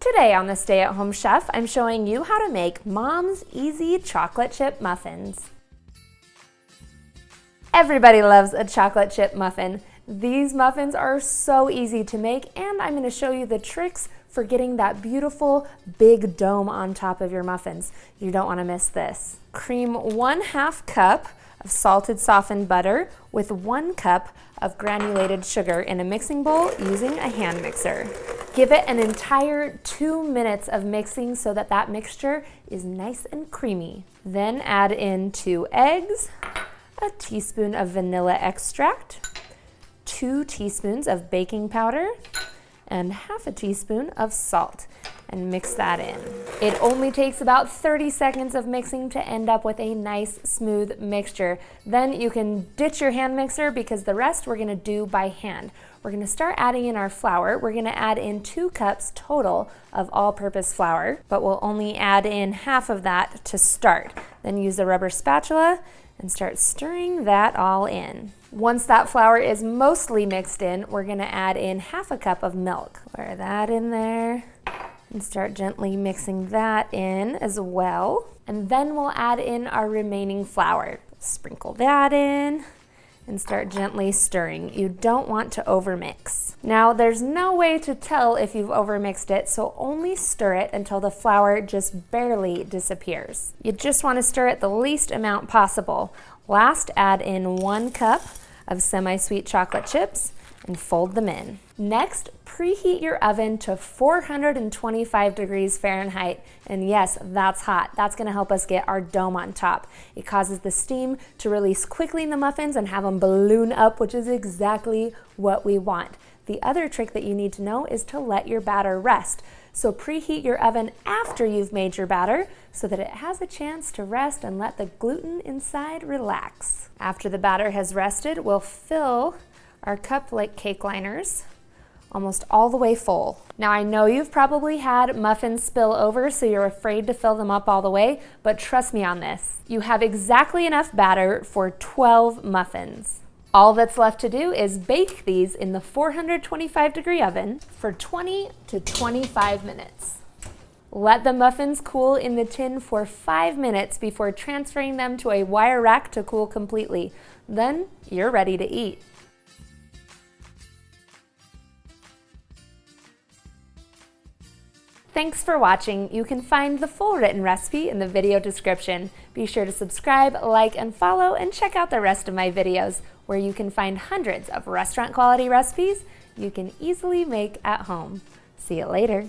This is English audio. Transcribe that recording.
Today on the Stay at Home Chef, I'm showing you how to make Mom's Easy Chocolate Chip Muffins. Everybody loves a chocolate chip muffin. These muffins are so easy to make, and I'm going to show you the tricks for getting that beautiful big dome on top of your muffins. You don't want to miss this. Cream 1/2 cup of salted softened butter with 1 cup of granulated sugar in a mixing bowl using a hand mixer. Give it an entire 2 minutes of mixing so that that mixture is nice and creamy. Then add in 2 eggs, a teaspoon of vanilla extract, 2 teaspoons of baking powder, and 1/2 teaspoon of salt, and mix that in. It only takes about 30 seconds of mixing to end up with a nice smooth mixture. Then you can ditch your hand mixer because the rest we're gonna do by hand. We're gonna start adding in our flour. We're gonna add in 2 cups total of all-purpose flour, but we'll only add in 1/2 of that to start. Then use a rubber spatula and start stirring that all in. Once that flour is mostly mixed in, we're gonna add in 1/2 cup of milk. Pour that in there and start gently mixing that in as well. And then we'll add in our remaining flour. Sprinkle that in and start gently stirring. You don't want to overmix. Now there's no way to tell if you've overmixed it, so only stir it until the flour just barely disappears. You just want to stir it the least amount possible. Last, add in 1 cup of semi-sweet chocolate chips and fold them in. Next, preheat your oven to 425 degrees Fahrenheit. And yes, that's hot. That's gonna help us get our dome on top. It causes the steam to release quickly in the muffins and have them balloon up, which is exactly what we want. The other trick that you need to know is to let your batter rest. So preheat your oven after you've made your batter so that it has a chance to rest and let the gluten inside relax. After the batter has rested, we'll fill our cup-like cake liners almost all the way full. Now I know you've probably had muffins spill over, so you're afraid to fill them up all the way, but trust me on this. You have exactly enough batter for 12 muffins. All that's left to do is bake these in the 425 degree oven for 20 to 25 minutes. Let the muffins cool in the tin for 5 minutes before transferring them to a wire rack to cool completely. Then you're ready to eat. Thanks for watching. You can find the full written recipe in the video description. Be sure to subscribe, like, and follow, and check out the rest of my videos where you can find hundreds of restaurant quality recipes you can easily make at home. See you later.